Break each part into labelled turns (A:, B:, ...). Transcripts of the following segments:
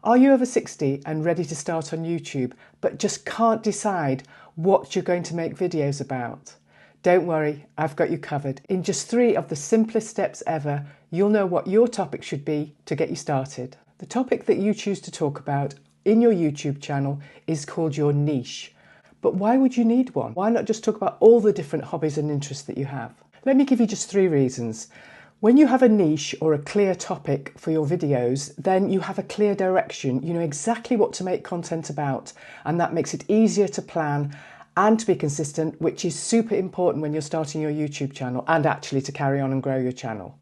A: Are you over 60 and ready to start on YouTube, but just can't decide what you're going to make videos about? Don't worry, I've got you covered. In just 3 of the simplest steps ever, you'll know what your topic should be to get you started. The topic that you choose to talk about in your YouTube channel is called your niche. But why would you need one? Why not just talk about all the different hobbies and interests that you have? Let me give you just 3 reasons. When you have a niche or a clear topic for your videos, then you have a clear direction. You know exactly what to make content about, and that makes it easier to plan and to be consistent, which is super important when you're starting your YouTube channel and actually to carry on and grow your channel.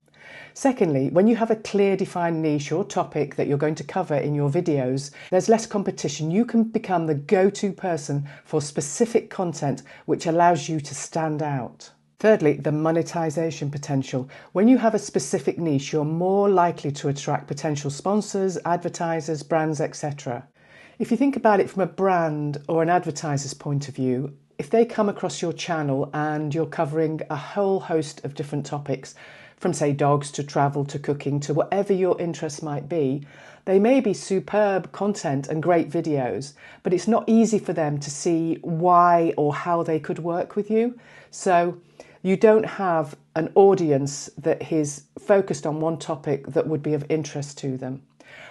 A: Secondly, when you have a clear defined niche or topic that you're going to cover in your videos, there's less competition. You can become the go-to person for specific content, which allows you to stand out. Thirdly, the monetization potential. When you have a specific niche, you're more likely to attract potential sponsors, advertisers, brands, etc. If you think about it from a brand or an advertiser's point of view, if they come across your channel and you're covering a whole host of different topics, from say dogs to travel to cooking to whatever your interests might be, they may be superb content and great videos, but it's not easy for them to see why or how they could work with you. So you don't have an audience that is focused on one topic that would be of interest to them.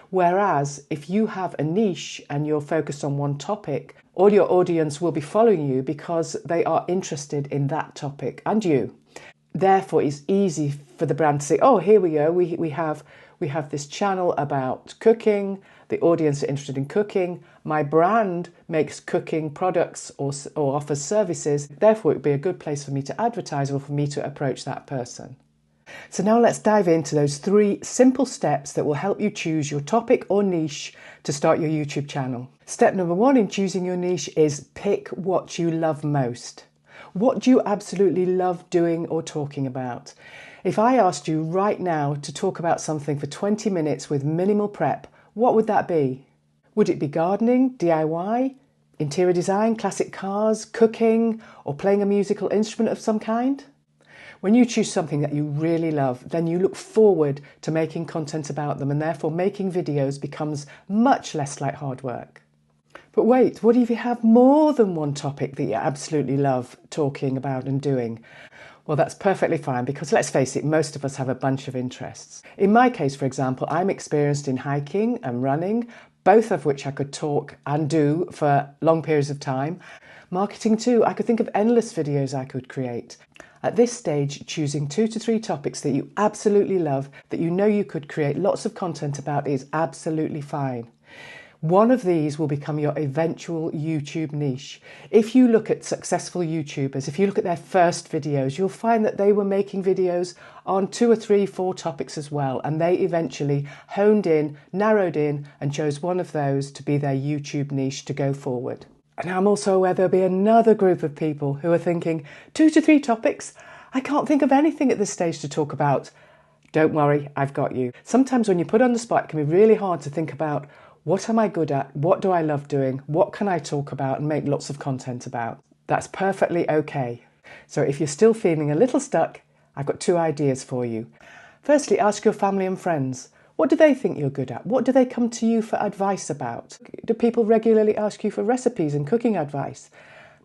A: Whereas if you have a niche and you're focused on one topic, all your audience will be following you because they are interested in that topic and you. Therefore, it's easy for the brand to say, oh, here we go, we have this channel about cooking, the audience are interested in cooking, my brand makes cooking products or offers services, therefore it would be a good place for me to advertise or for me to approach that person. So now let's dive into those 3 simple steps that will help you choose your topic or niche to start your YouTube channel. Step number 1 in choosing your niche is pick what you love most. What do you absolutely love doing or talking about? If I asked you right now to talk about something for 20 minutes with minimal prep, what would that be? Would it be gardening, DIY, interior design, classic cars, cooking, or playing a musical instrument of some kind? When you choose something that you really love, then you look forward to making content about them, and therefore making videos becomes much less like hard work. But wait, what if you have more than one topic that you absolutely love talking about and doing? Well, that's perfectly fine because let's face it, most of us have a bunch of interests. In my case, for example, I'm experienced in hiking and running, both of which I could talk and do for long periods of time. Marketing too, I could think of endless videos I could create. At this stage, choosing 2 to 3 topics that you absolutely love, that you know you could create lots of content about is absolutely fine. One of these will become your eventual YouTube niche. If you look at successful YouTubers, if you look at their first videos, you'll find that they were making videos on 2 or 3, 4 topics as well, and they eventually honed in, narrowed in, and chose one of those to be their YouTube niche to go forward. And I'm also aware there'll be another group of people who are thinking, 2 to 3 topics? I can't think of anything at this stage to talk about. Don't worry, I've got you. Sometimes when you're put on the spot, it can be really hard to think about, what am I good at? What do I love doing? What can I talk about and make lots of content about? That's perfectly okay. So if you're still feeling a little stuck, I've got 2 ideas for you. Firstly, ask your family and friends. What do they think you're good at? What do they come to you for advice about? Do people regularly ask you for recipes and cooking advice?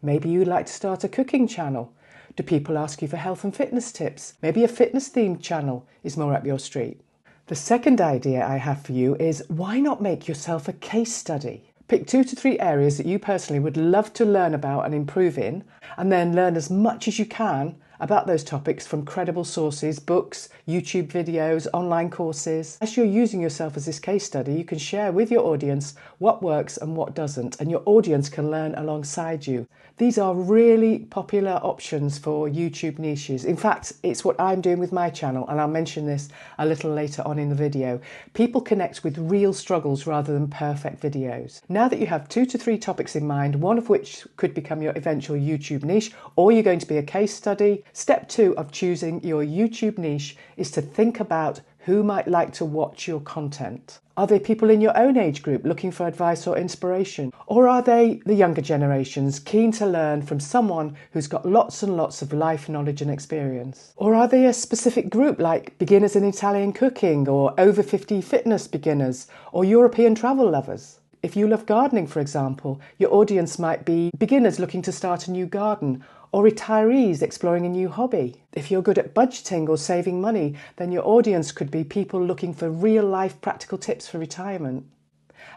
A: Maybe you'd like to start a cooking channel. Do people ask you for health and fitness tips? Maybe a fitness-themed channel is more up your street. The second idea I have for you is, why not make yourself a case study? Pick 2 to 3 areas that you personally would love to learn about and improve in, and then learn as much as you can about those topics from credible sources, books, YouTube videos, online courses. As you're using yourself as this case study, you can share with your audience what works and what doesn't, and your audience can learn alongside you. These are really popular options for YouTube niches. In fact, it's what I'm doing with my channel, and I'll mention this a little later on in the video. People connect with real struggles rather than perfect videos. Now that you have 2 to 3 topics in mind, one of which could become your eventual YouTube niche, or you're going to be a case study, step 2 of choosing your YouTube niche is to think about Who might like to watch your content? Are they people in your own age group looking for advice or inspiration? Or are they the younger generations keen to learn from someone who's got lots and lots of life knowledge and experience? Or are they a specific group like beginners in Italian cooking, or over 50 fitness beginners, or European travel lovers? If you love gardening, for example, your audience might be beginners looking to start a new garden, or retirees exploring a new hobby. If you're good at budgeting or saving money, then your audience could be people looking for real-life practical tips for retirement.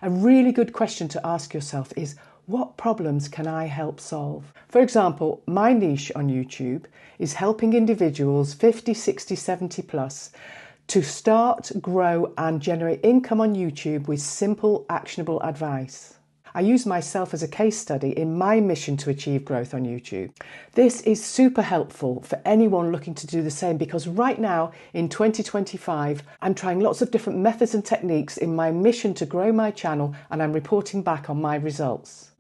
A: A really good question to ask yourself is, what problems can I help solve? For example, my niche on YouTube is helping individuals 50, 60, 70 plus to start, grow and generate income on YouTube with simple, actionable advice. I use myself as a case study in my mission to achieve growth on YouTube. This is super helpful for anyone looking to do the same, because right now in 2025, I'm trying lots of different methods and techniques in my mission to grow my channel, and I'm reporting back on my results.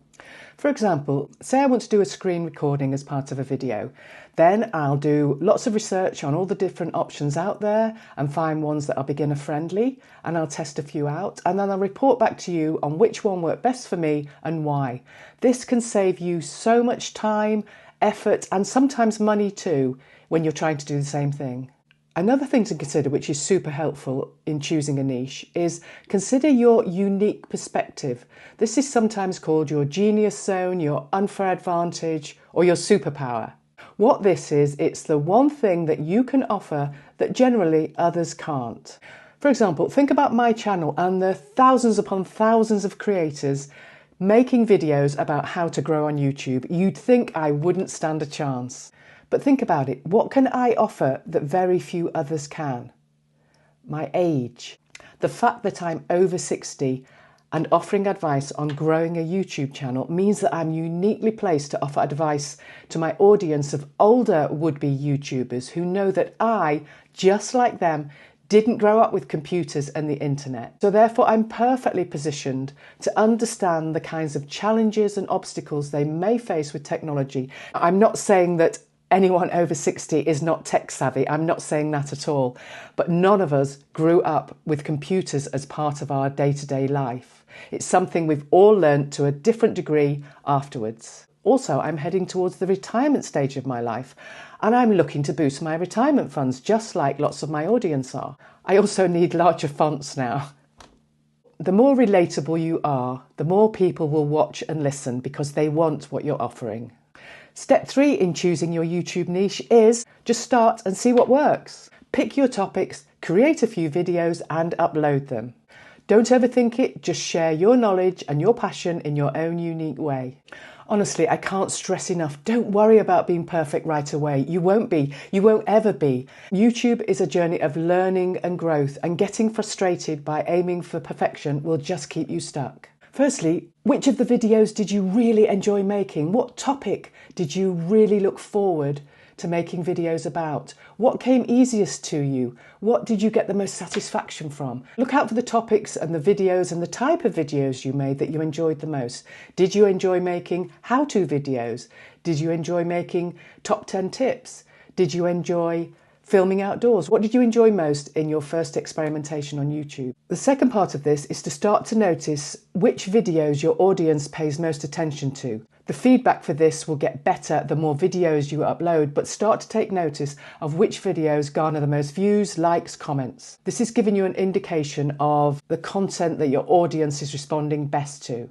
A: For example, say I want to do a screen recording as part of a video. Then I'll do lots of research on all the different options out there and find ones that are beginner friendly, and I'll test a few out, and then I'll report back to you on which one worked best for me and why. This can save you so much time, effort and sometimes money too when you're trying to do the same thing. Another thing to consider, which is super helpful in choosing a niche, is consider your unique perspective. This is sometimes called your genius zone, your unfair advantage, or your superpower. What this is, it's the one thing that you can offer that generally others can't. For example, think about my channel and the thousands upon thousands of creators making videos about how to grow on YouTube. You'd think I wouldn't stand a chance. But think about it, what can I offer that very few others can? My age. The fact that I'm over 60 and offering advice on growing a YouTube channel means that I'm uniquely placed to offer advice to my audience of older would-be YouTubers who know that I, just like them, didn't grow up with computers and the internet. So therefore I'm perfectly positioned to understand the kinds of challenges and obstacles they may face with technology. I'm not saying that anyone over 60 is not tech savvy. I'm not saying that at all. But none of us grew up with computers as part of our day-to-day life. It's something we've all learnt to a different degree afterwards. Also, I'm heading towards the retirement stage of my life, and I'm looking to boost my retirement funds, just like lots of my audience are. I also need larger fonts now. The more relatable you are, the more people will watch and listen because they want what you're offering. Step 3 in choosing your YouTube niche is just start and see what works. Pick your topics, create a few videos and upload them. Don't overthink it, just share your knowledge and your passion in your own unique way. Honestly, I can't stress enough, don't worry about being perfect right away. You won't be, you won't ever be. YouTube is a journey of learning and growth, and getting frustrated by aiming for perfection will just keep you stuck. Firstly, which of the videos did you really enjoy making? What topic did you really look forward to making videos about? What came easiest to you? What did you get the most satisfaction from? Look out for the topics and the videos and the type of videos you made that you enjoyed the most. Did you enjoy making how-to videos? Did you enjoy making top 10 tips? Did you enjoy filming outdoors? What did you enjoy most in your first experimentation on YouTube? The second part of this is to start to notice which videos your audience pays most attention to. The feedback for this will get better the more videos you upload, but start to take notice of which videos garner the most views, likes, comments. This is giving you an indication of the content that your audience is responding best to.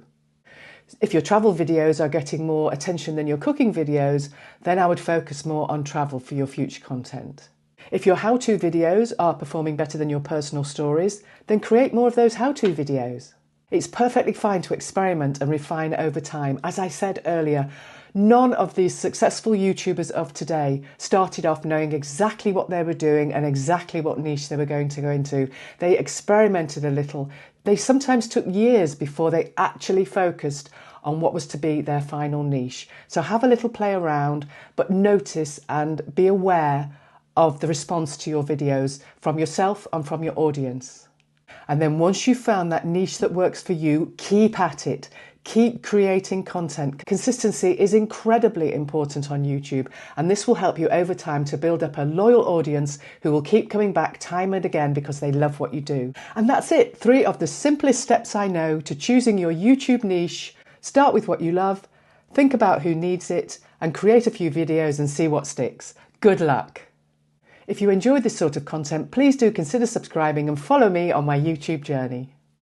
A: If your travel videos are getting more attention than your cooking videos, then I would focus more on travel for your future content. If your how-to videos are performing better than your personal stories, then create more of those how-to videos. It's perfectly fine to experiment and refine over time. As I said earlier, none of these successful YouTubers of today started off knowing exactly what they were doing and exactly what niche they were going to go into. They experimented a little. They sometimes took years before they actually focused on what was to be their final niche. So have a little play around, but notice and be aware of the response to your videos from yourself and from your audience. And then once you've found that niche that works for you, keep at it. Keep creating content. Consistency is incredibly important on YouTube, and this will help you over time to build up a loyal audience who will keep coming back time and again because they love what you do. And that's it. 3 of the simplest steps I know to choosing your YouTube niche. Start with what you love, think about who needs it, and create a few videos and see what sticks. Good luck. If you enjoyed this sort of content, please do consider subscribing and follow me on my YouTube journey.